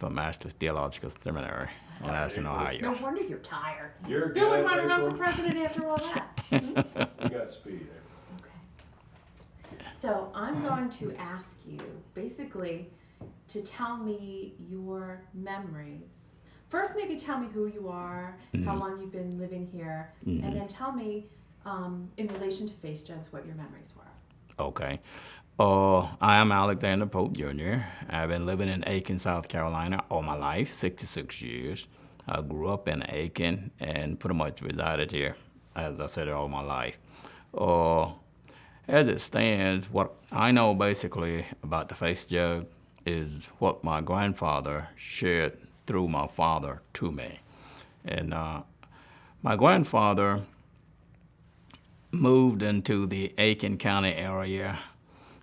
from Master's Theological Seminary, and that's in Ohio. No wonder you're tired. You're Who good, would want to run for April. president after all that? You got speed, April. Okay. So I'm going to ask you basically to tell me your memories. First, maybe tell me who you are, how long you've been living here, and then tell me, in relation to face jugs, what your memories were. Okay. I am Alexander Pope Jr. I've been living in Aiken, South Carolina all my life, 66 years. I grew up in Aiken and pretty much resided here, as I said, all my life. As it stands, what I know basically about the face jug is what my grandfather shared through my father to me. And my grandfather moved into the Aiken County area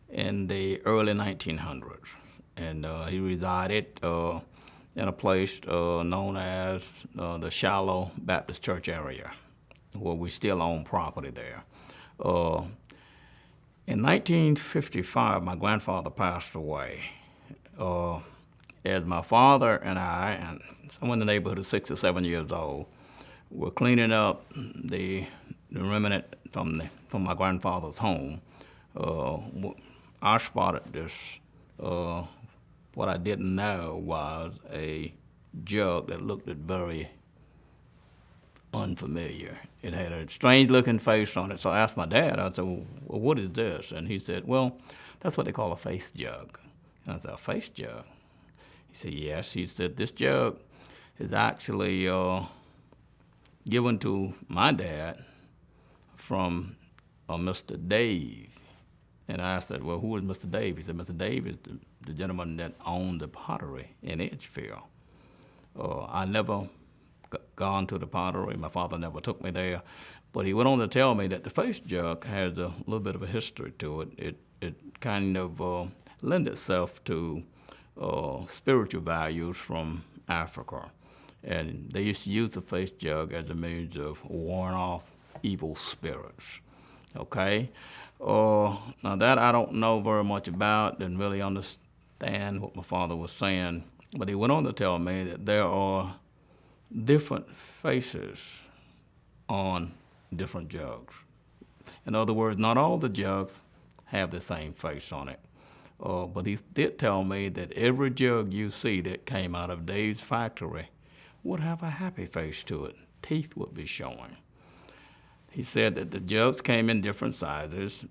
in the early 1900s, and he resided in a place known as the Shiloh Baptist Church area, where we still own property there. In 1955, my grandfather passed away. As my father and I, and someone in the neighborhood of 6 or 7 years old, were cleaning up the remnant from my grandfather's home, I spotted this. What I didn't know was a jug that looked very unfamiliar. It had a strange-looking face on it. So I asked my dad. I said, "Well, what is this?" And he said, "Well, that's what they call a face jug." And I said, "A face jug?" He said, "Yes." He said, "This jug is actually given to my dad from Mr. Dave." And I said, "Well, who is Mr. Dave?" He said, "Mr. Dave is the gentleman that owned the pottery in Edgefield." I never gone to the pottery. My father never took me there. But he went on to tell me that the face jug has a little bit of a history to it. It kind of lends itself to spiritual values from Africa. And they used to use the face jug as a means of warning off evil spirits. Okay? Now that I don't know very much about, didn't really understand what my father was saying, but he went on to tell me that there are different faces on different jugs. In other words, not all the jugs have the same face on it. But he did tell me that every jug you see that came out of Dave's factory would have a happy face to it. Teeth would be showing. He said that the jugs came in different sizes.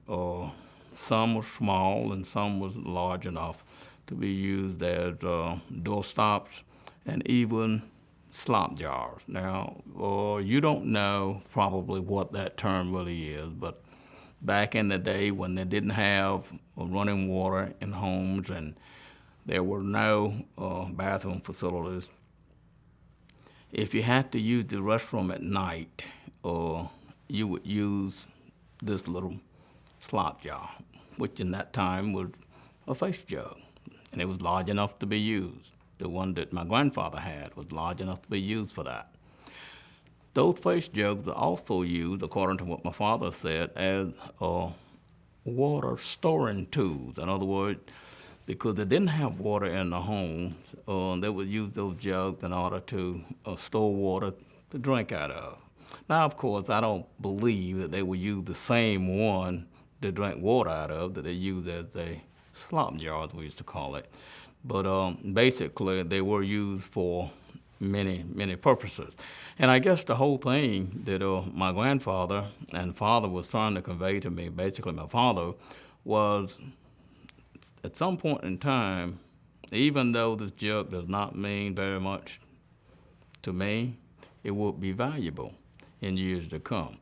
Some were small and some was large enough to be used as doorstops and even slop jars. Now, you don't know probably what that term really is, but back in the day when they didn't have running water in homes and there were no bathroom facilities, if you had to use the restroom at night, you would use this little slop jar, which in that time was a face jug, and it was large enough to be used. The one that my grandfather had was large enough to be used for that. Those face jugs are also used, according to what my father said, as water storing tools. In other words, because they didn't have water in the homes, they would use those jugs in order to store water to drink out of. Now, of course, I don't believe that they would use the same one to drink water out of that they use as a slop jar, as we used to call it. But basically, they were used for many, many purposes. And I guess the whole thing that my grandfather and father was trying to convey to me, basically my father, was at some point in time, even though this jug does not mean very much to me, it would be valuable in years to come.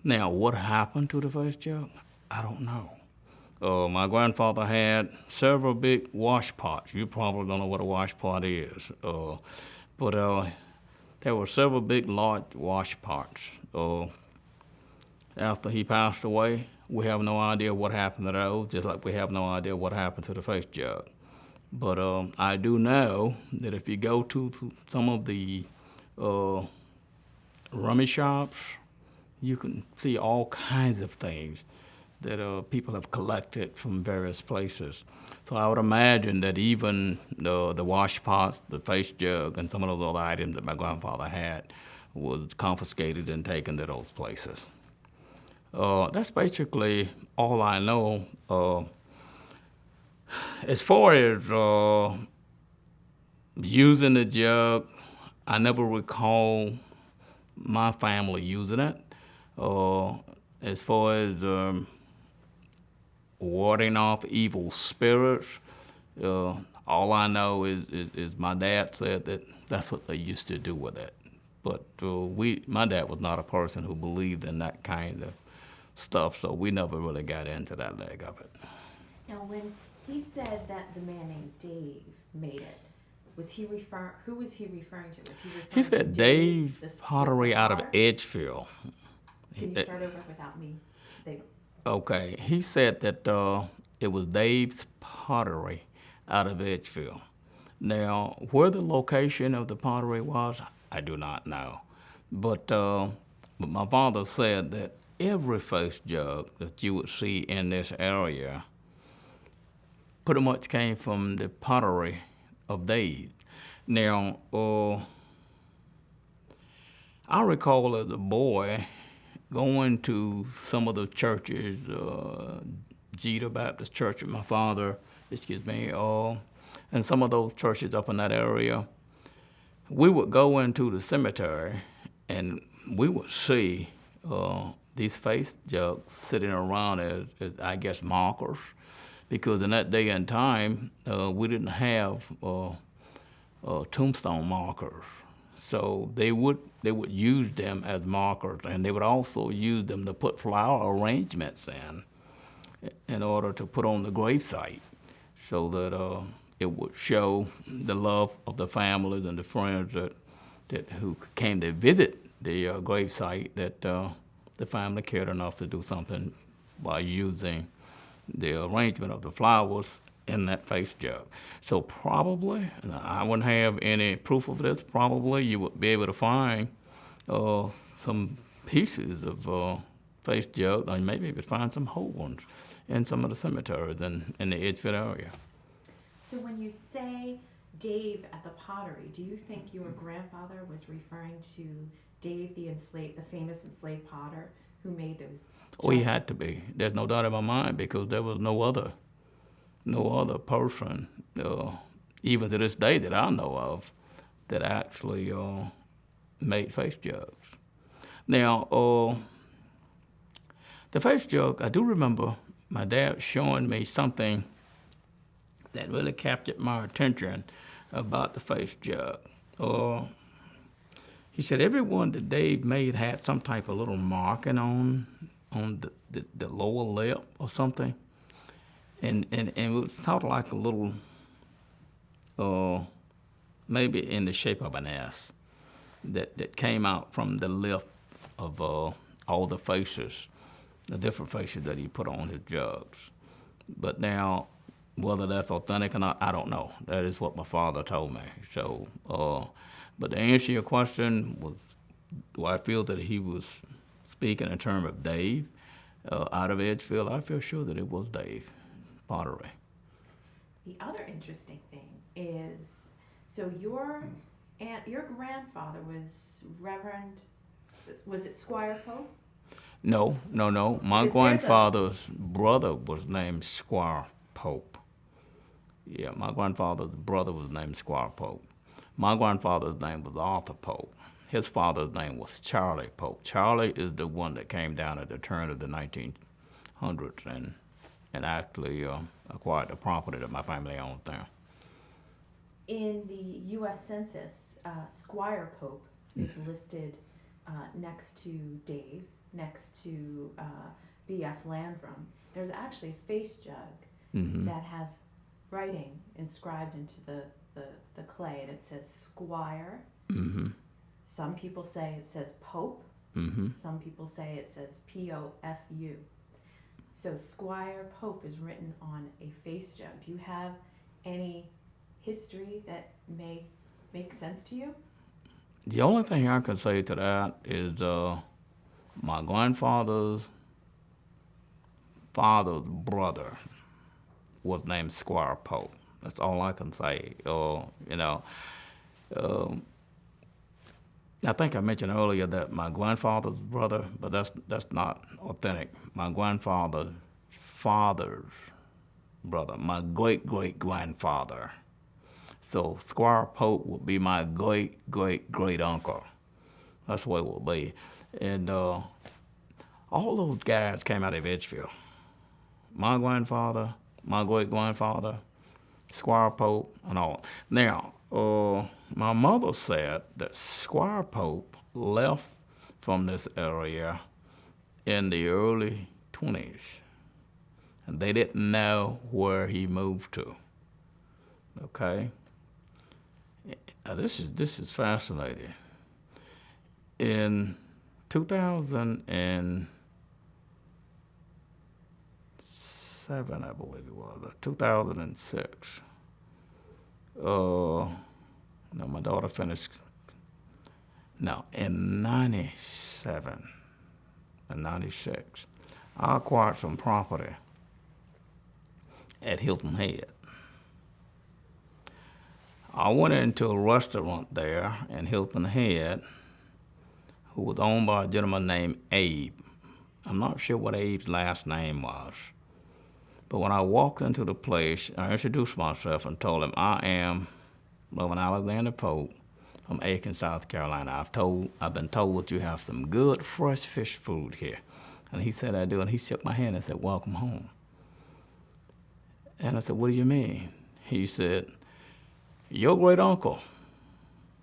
Now, what happened to the first jug? I don't know. My grandfather had several big wash pots. You probably don't know what a wash pot is. But there were several big, large wash pots. After he passed away, we have no idea what happened to those, just like we have no idea what happened to the face jug. But I do know that if you go to some of the rummy shops, you can see all kinds of things that people have collected from various places. So I would imagine that even the wash pot, the face jug, and some of those other items that my grandfather had was confiscated and taken to those places. That's basically all I know. As far as using the jug, I never recall my family using it. As far as warding off evil spirits, all I know is my dad said that that's what they used to do with it. But my dad was not a person who believed in that kind of stuff, so we never really got into that leg of it. Now, when he said that the man named Dave made it, who was he referring to? Was he referring He to said Dave, Dave Pottery out of potter? Edgefield. Can you start over without me? Okay, he said that it was Dave's Pottery out of Edgefield. Now, where the location of the pottery was, I do not know. But my father said that every face jug that you would see in this area pretty much came from the pottery of Dave. Now, I recall as a boy going to some of the churches, Jeter Baptist Church with my father, and some of those churches up in that area. We would go into the cemetery and we would see these face jugs sitting around as I guess, markers, because in that day and time, we didn't have tombstone markers. So they would use them as markers, and they would also use them to put flower arrangements in order to put on the gravesite, so that it would show the love of the families and the friends that who came to visit the gravesite, that the family cared enough to do something by using the arrangement of the flowers in that face jug. So probably, and I wouldn't have any proof of this, probably you would be able to find some pieces of face jug, or maybe you could find some whole ones in some of the cemeteries in the Edgefield area. So when you say Dave at the pottery, do you think your grandfather was referring to Dave, the famous enslaved potter who made those? Oh, he had to be. There's no doubt in my mind, because there was no other person, even to this day that I know of, that actually made face jugs. Now, the face jug, I do remember my dad showing me something that really captured my attention about the face jug. He said every one that Dave made had some type of little marking on the lower lip or something. And it was sort of like a little, maybe in the shape of an S, that came out from the lip of all the faces, the different faces that he put on his jugs. But now, whether that's authentic or not, I don't know. That is what my father told me. So, but to answer your question, do I feel that he was speaking in terms of Dave out of Edgefield? I feel sure that it was Dave Pottery. The other interesting thing is, so your grandfather was Reverend, was it Squire Pope? No. My Because grandfather's brother was named Squire Pope. Yeah, my grandfather's brother was named Squire Pope. My grandfather's name was Arthur Pope. His father's name was Charlie Pope. Charlie is the one that came down at the turn of the 1900s and actually acquired the property that my family owns now. In the U.S. Census, Squire Pope is listed next to Dave, next to B.F. Landrum. There's actually a face jug that has writing inscribed into the clay, and it says Squire. Some people say it says Pope. Some people say it says P-O-F-U. So Squire Pope is written on a face jug. Do you have any history that may make sense to you? The only thing I can say to that is my grandfather's father's brother was named Squire Pope. That's all I can say. Um, I think I mentioned earlier that my grandfather's brother, but that's not authentic. My grandfather's father's brother, my great-great-grandfather. So Squire Pope would be my great-great-great-uncle. That's what it would be. And all those guys came out of Edgefield. My grandfather, my great-grandfather, Squire Pope, and all. Now, my mother said that Squire Pope left from this area in the early 20s, and they didn't know where he moved to. Okay? Now, this is fascinating. In 2007, I believe it was, or 2006. No, my daughter finished. No, in 97 and 96, I acquired some property at Hilton Head. I went into a restaurant there in Hilton Head who was owned by a gentleman named Abe. I'm not sure what Abe's last name was. But when I walked into the place, I introduced myself and told him I am Reverend Alexander Pope from Aiken, South Carolina. I've been told that you have some good fresh fish food here. And he said I do, and he shook my hand and said, welcome home. And I said, what do you mean? He said, your great uncle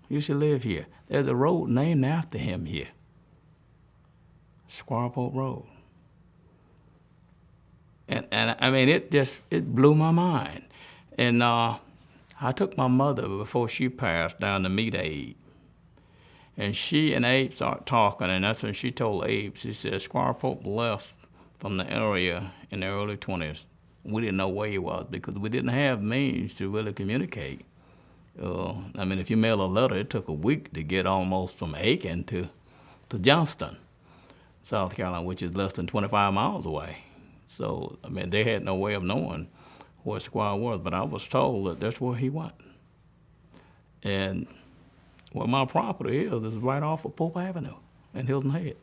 used to live here. There's a road named after him here, Squire Pope Road. And I mean, it blew my mind. And I took my mother before she passed down to meet Abe. And she and Abe started talking, and that's when she told Abe, she said, Squire Pope left from the area in the early 20s. We didn't know where he was because we didn't have means to really communicate. I mean, if you mail a letter, it took a week to get almost from Aiken to Johnston, South Carolina, which is less than 25 miles away. So, I mean, they had no way of knowing where Squire was, but I was told that that's where he went. And where my property is right off of Pope Avenue in Hilton Head.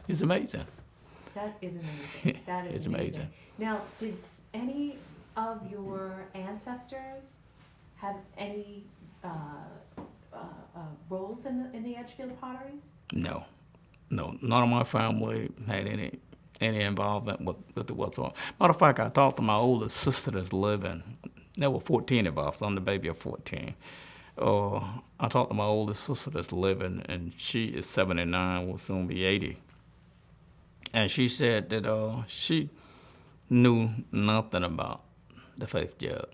It's amazing. That is amazing. That is It's amazing. Now, did any of your ancestors have any roles in the Edgefield potteries? No, none of my family had any involvement with it whatsoever. Matter of fact, I talked to my oldest sister that's living. There were 14 of us. I'm the baby of 14. I talked to my oldest sister that's living, and she is 79, will soon be 80. And she said that she knew nothing about the faith jug.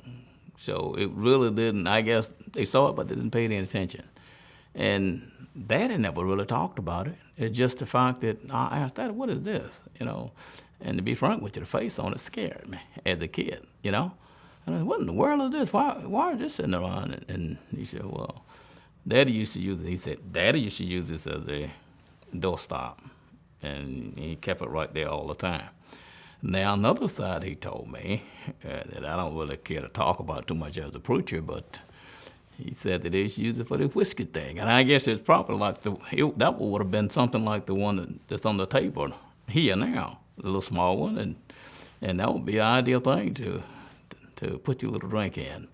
So it really didn't, I guess they saw it, but they didn't pay any attention. And Daddy never really talked about it. It's just the fact that I asked Daddy, what is this? And to be frank with you, the face on it scared me as a kid, And I said, what in the world is this? Why is this sitting around? And he said, well, Daddy used to use it. He said, Daddy used to use this as a doorstop. And he kept it right there all the time. Now, another side he told me that I don't really care to talk about too much as a preacher, but he said that they used to use it for the whiskey thing. And I guess it's probably like that would have been something like the one that's on the table here now, the little small one, and that would be an ideal thing to put your little drink in.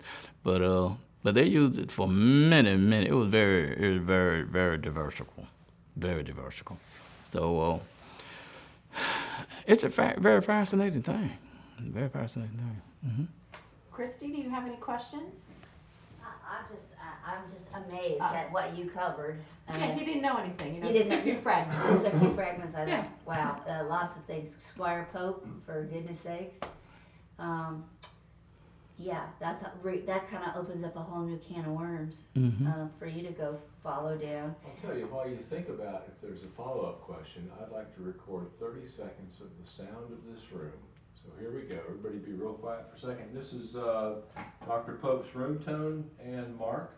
But they used it for many. It was very, very diversical, very diversical. So it's a very fascinating thing, very fascinating thing. Mm-hmm. Christy, do you have any questions? I'm just amazed at what you covered. Yeah, he didn't know anything. He Just didn't a few fragments. Just a few fragments. I Yeah. thought, wow, lots of things. Squire Pope, for goodness sakes. Yeah, that kind of opens up a whole new can of worms for you to go follow down. I'll tell you, while you think about if there's a follow-up question, I'd like to record 30 seconds of the sound of this room. So here we go. Everybody be real quiet for a second. This is Dr. Pope's room tone and mark.